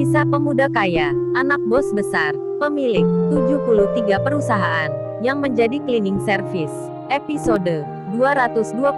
Kisah pemuda kaya, anak bos besar, pemilik 73 perusahaan, yang menjadi cleaning service. Episode 221.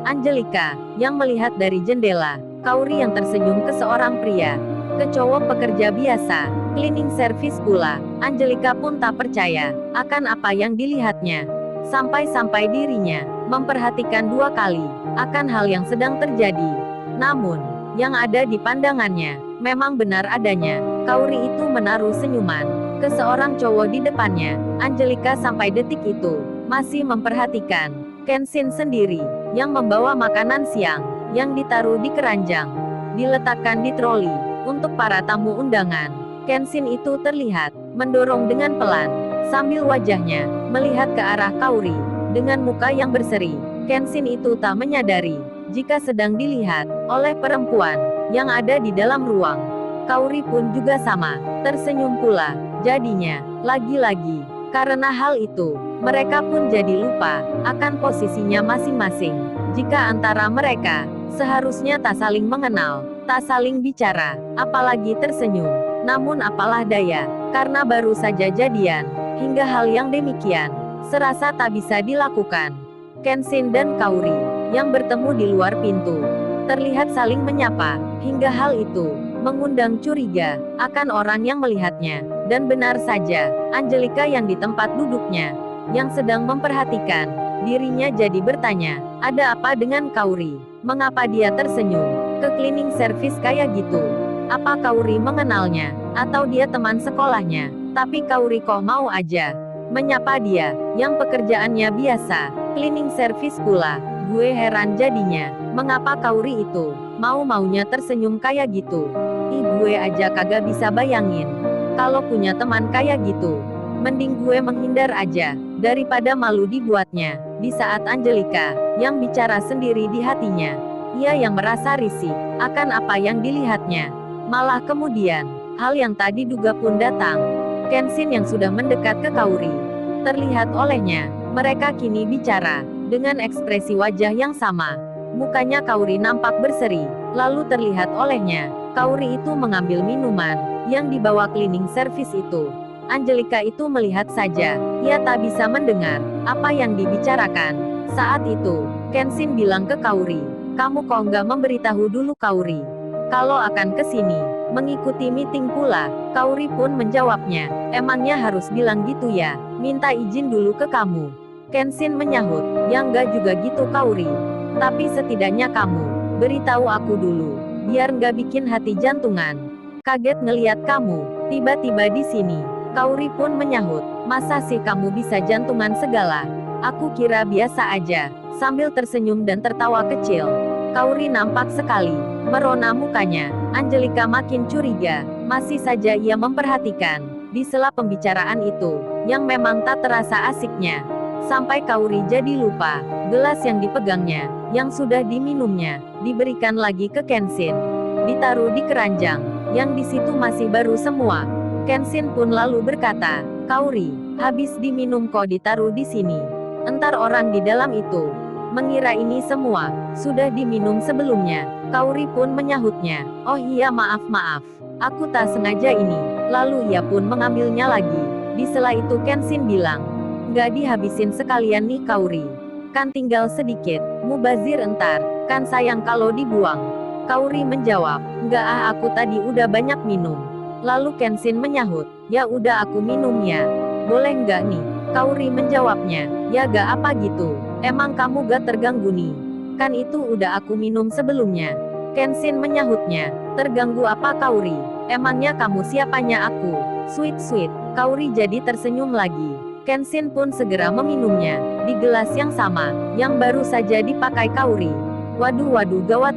Angelika, yang melihat dari jendela, Kauri yang tersenyum ke seorang pria, ke cowok pekerja biasa, cleaning service pula. Angelika pun tak percaya akan apa yang dilihatnya. Sampai-sampai dirinya memperhatikan dua kali akan hal yang sedang terjadi. Namun, yang ada di pandangannya memang benar adanya. Kauri itu menaruh senyuman ke seorang cowok di depannya. Angelika sampai detik itu masih memperhatikan Kenshin sendiri yang membawa makanan siang yang ditaruh di keranjang, diletakkan di troli untuk para tamu undangan. Kenshin itu terlihat mendorong dengan pelan sambil wajahnya melihat ke arah Kauri dengan muka yang berseri. Kenshin itu tak menyadari jika sedang dilihat oleh perempuan yang ada di dalam ruang. Kauri pun juga sama, tersenyum pula. Jadinya, lagi-lagi, karena hal itu, mereka pun jadi lupa akan posisinya masing-masing. Jika antara mereka seharusnya tak saling mengenal, tak saling bicara, apalagi tersenyum. Namun apalah daya, karena baru saja jadian, hingga hal yang demikian serasa tak bisa dilakukan. Kenshin dan Kauri yang bertemu di luar pintu terlihat saling menyapa, hingga hal itu mengundang curiga akan orang yang melihatnya. Dan benar saja, Angelika yang di tempat duduknya, yang sedang memperhatikan dirinya jadi bertanya, ada apa dengan Kauri? Mengapa dia tersenyum ke cleaning service kayak gitu? Apa Kauri mengenalnya? Atau dia teman sekolahnya? Tapi Kauri kok mau aja menyapa dia, yang pekerjaannya biasa, cleaning service pula. Gue heran jadinya, mengapa Kauri itu mau-maunya tersenyum kayak gitu. Ih, gue aja kagak bisa bayangin kalau punya teman kayak gitu. Mending gue menghindar aja daripada malu dibuatnya. Di saat Angelika yang bicara sendiri di hatinya, ia yang merasa risih akan apa yang dilihatnya. Malah kemudian hal yang tadi duga pun datang. Kenshin yang sudah mendekat ke Kauri, terlihat olehnya mereka kini bicara dengan ekspresi wajah yang sama. Mukanya Kauri nampak berseri, lalu terlihat olehnya Kauri itu mengambil minuman yang dibawa cleaning service itu. Angelika itu melihat saja, ia tak bisa mendengar apa yang dibicarakan. Saat itu, Kenshin bilang ke Kauri, kamu kok nggak memberitahu dulu Kauri kalau akan ke sini, mengikuti meeting pula. Kauri pun menjawabnya, emangnya harus bilang gitu ya, minta izin dulu ke kamu. Kenshin menyahut, ya nggak juga gitu Kauri. Tapi setidaknya kamu beritahu aku dulu, biar nggak bikin hati jantungan. Kaget ngeliat kamu tiba-tiba di sini. Kauri pun menyahut, masa sih kamu bisa jantungan segala? Aku kira biasa aja, sambil tersenyum dan tertawa kecil. Kauri nampak sekali merona mukanya. Angelika makin curiga, masih saja ia memperhatikan di sela pembicaraan itu, yang memang tak terasa asiknya. Sampai Kauri jadi lupa, gelas yang dipegangnya, yang sudah diminumnya, diberikan lagi ke Kenshin. Ditaruh di keranjang, yang di situ masih baru semua. Kenshin pun lalu berkata, Kauri, habis diminum kok ditaruh di sini. Entar orang di dalam itu mengira ini semua sudah diminum sebelumnya. Kauri pun menyahutnya, oh iya maaf, aku tak sengaja ini. Lalu ia pun mengambilnya lagi. Di sela itu Kenshin bilang, nggak dihabisin sekalian nih Kauri. Kan tinggal sedikit, mubazir entar, kan sayang kalau dibuang. Kauri menjawab, nggak aku tadi udah banyak minum. Lalu Kenshin menyahut, ya udah aku minum ya. Boleh nggak nih? Kauri menjawabnya, ya gak apa gitu. Emang kamu gak terganggu nih? Kan itu udah aku minum sebelumnya. Kenshin menyahutnya, terganggu apa Kauri? Emangnya kamu siapanya aku? Sweet. Kauri jadi tersenyum lagi. Kenshin pun segera meminumnya di gelas yang sama yang baru saja dipakai Kauri. Waduh,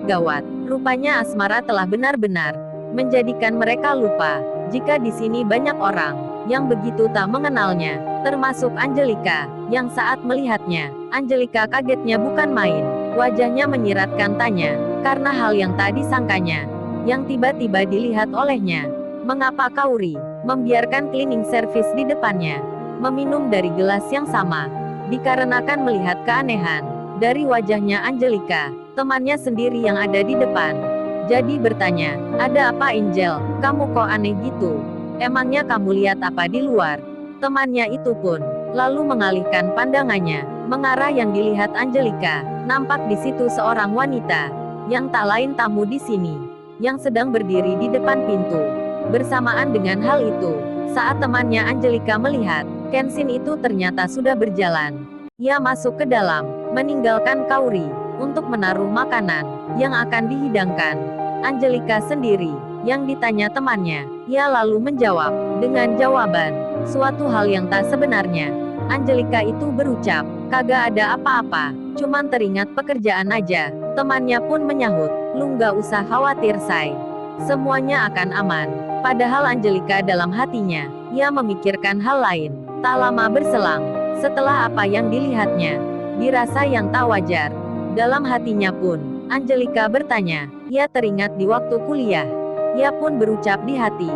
gawat. Rupanya asmara telah benar-benar menjadikan mereka lupa jika di sini banyak orang yang begitu tak mengenalnya, termasuk Angelika, yang saat melihatnya, Angelika kagetnya bukan main. Wajahnya menyiratkan tanya, karena hal yang tadi sangkanya, yang tiba-tiba dilihat olehnya. Mengapa Kauri membiarkan cleaning service di depannya meminum dari gelas yang sama? Dikarenakan melihat keanehan dari wajahnya Angelika, temannya sendiri yang ada di depan. Jadi bertanya, ada apa Angel? Kamu kok aneh gitu? Emangnya kamu lihat apa di luar? Temannya itu pun lalu mengalihkan pandangannya mengarah yang dilihat Angelika. Nampak di situ seorang wanita yang tak lain tamu di sini, yang sedang berdiri di depan pintu. Bersamaan dengan hal itu, saat temannya Angelika melihat Kenshin itu ternyata sudah berjalan, ia masuk ke dalam, meninggalkan Kauri untuk menaruh makanan yang akan dihidangkan. Angelika sendiri yang ditanya temannya, ia lalu menjawab dengan jawaban suatu hal yang tak sebenarnya. Angelika itu berucap, kagak ada apa-apa, cuman teringat pekerjaan aja. Temannya pun menyahut, lu nggak usah khawatir say, semuanya akan aman. Padahal Angelika dalam hatinya, ia memikirkan hal lain. Tak lama berselang, setelah apa yang dilihatnya dirasa yang tak wajar, dalam hatinya pun Angelika bertanya, ia teringat di waktu kuliah. Ia pun berucap di hati,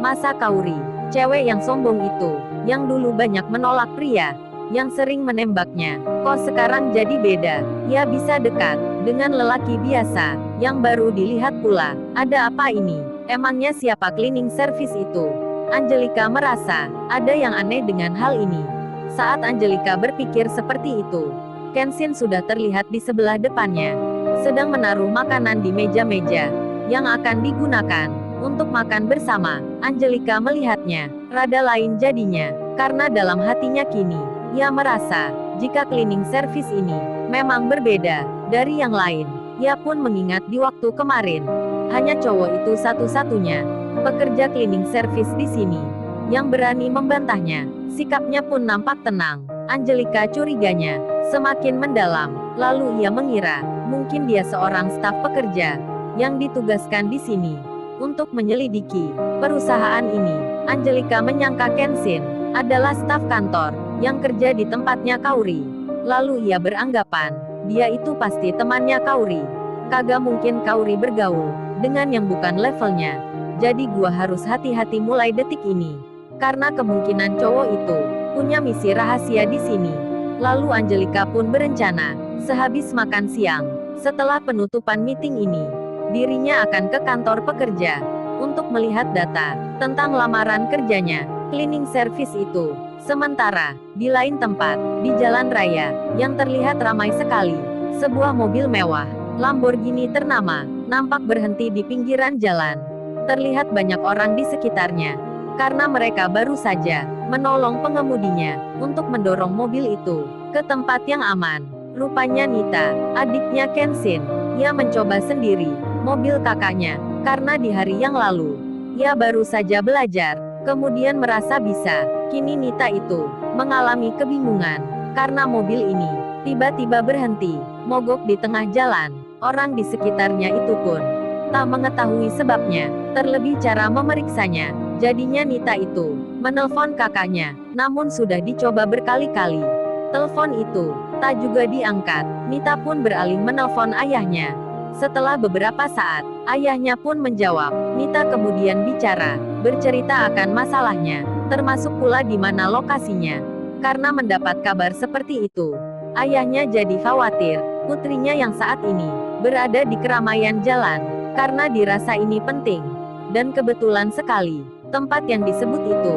masa Kauri, cewek yang sombong itu, yang dulu banyak menolak pria yang sering menembaknya, kok sekarang jadi beda. Ia bisa dekat dengan lelaki biasa yang baru dilihat pula. Ada apa ini? Emangnya siapa cleaning service itu? Angelika merasa ada yang aneh dengan hal ini. Saat Angelika berpikir seperti itu, Kenshin sudah terlihat di sebelah depannya, sedang menaruh makanan di meja-meja yang akan digunakan untuk makan bersama. Angelika melihatnya, rada lain jadinya, karena dalam hatinya kini, ia merasa, jika cleaning service ini memang berbeda dari yang lain. Ia pun mengingat di waktu kemarin, hanya cowok itu satu-satunya pekerja cleaning service di sini yang berani membantahnya. Sikapnya pun nampak tenang. Angelika curiganya semakin mendalam, lalu ia mengira, mungkin dia seorang staf pekerja yang ditugaskan di sini untuk menyelidiki perusahaan ini. Angelika menyangka Kenshin adalah staf kantor yang kerja di tempatnya Kauri. Lalu ia beranggapan, dia itu pasti temannya Kauri. Kagak mungkin Kauri bergaul dengan yang bukan levelnya. Jadi gua harus hati-hati mulai detik ini, karena kemungkinan cowok itu punya misi rahasia di sini. Lalu Angelika pun berencana, sehabis makan siang, setelah penutupan meeting ini, dirinya akan ke kantor pekerja untuk melihat data tentang lamaran kerjanya, cleaning service itu. Sementara, di lain tempat, di jalan raya, yang terlihat ramai sekali, sebuah mobil mewah, Lamborghini ternama, nampak berhenti di pinggiran jalan. Terlihat banyak orang di sekitarnya, karena mereka baru saja menolong pengemudinya untuk mendorong mobil itu ke tempat yang aman. Rupanya Nita, adiknya Kenshin. Ia mencoba sendiri mobil kakaknya, karena di hari yang lalu, ia baru saja belajar, kemudian merasa bisa. Kini Nita itu mengalami kebingungan, karena mobil ini tiba-tiba berhenti, mogok di tengah jalan. Orang di sekitarnya itu pun tak mengetahui sebabnya, terlebih cara memeriksanya. Jadinya Nita itu menelpon kakaknya, namun sudah dicoba berkali-kali. Telepon itu tak juga diangkat. Nita pun beralih menelpon ayahnya. Setelah beberapa saat, ayahnya pun menjawab. Nita kemudian bicara, bercerita akan masalahnya, termasuk pula di mana lokasinya. Karena mendapat kabar seperti itu, ayahnya jadi khawatir putrinya yang saat ini berada di keramaian jalan, karena dirasa ini penting. Dan kebetulan sekali, tempat yang disebut itu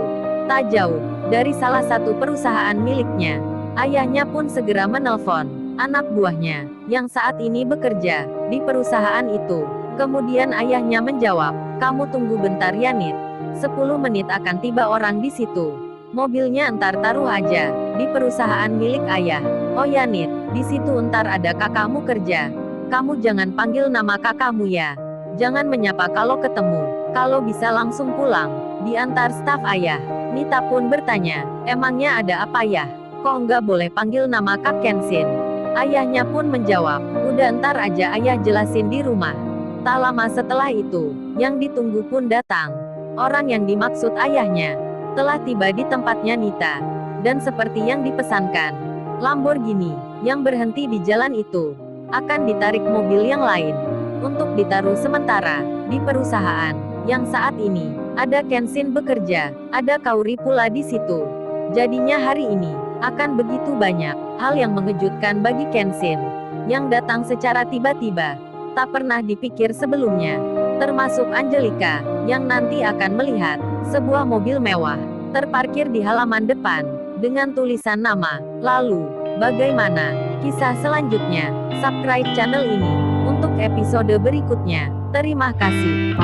tak jauh dari salah satu perusahaan miliknya. Ayahnya pun segera menelpon anak buahnya yang saat ini bekerja di perusahaan itu. Kemudian ayahnya menjawab, kamu tunggu bentar ya Nit. 10 menit akan tiba orang di situ. Mobilnya entar taruh aja di perusahaan milik ayah. Oh ya Nit, di situ entar ada kakakmu kerja. Kamu jangan panggil nama kakakmu ya. Jangan menyapa kalau ketemu. Kalau bisa langsung pulang. Diantar staf ayah. Nita pun bertanya, emangnya ada apa ya? Kok nggak boleh panggil nama Kak Kenshin? Ayahnya pun menjawab, udah entar aja ayah jelasin di rumah. Tak lama setelah itu, yang ditunggu pun datang. Orang yang dimaksud ayahnya telah tiba di tempatnya Nita. Dan seperti yang dipesankan, Lamborghini yang berhenti di jalan itu akan ditarik mobil yang lain untuk ditaruh sementara di perusahaan yang saat ini ada Kenshin bekerja, ada Kauri pula di situ. Jadinya hari ini akan begitu banyak hal yang mengejutkan bagi Kenshin yang datang secara tiba-tiba. tak pernah dipikir sebelumnya. Termasuk Angelika, yang nanti akan melihat sebuah mobil mewah terparkir di halaman depan dengan tulisan nama. Lalu, bagaimana kisah selanjutnya? Subscribe channel ini untuk episode berikutnya. Terima kasih.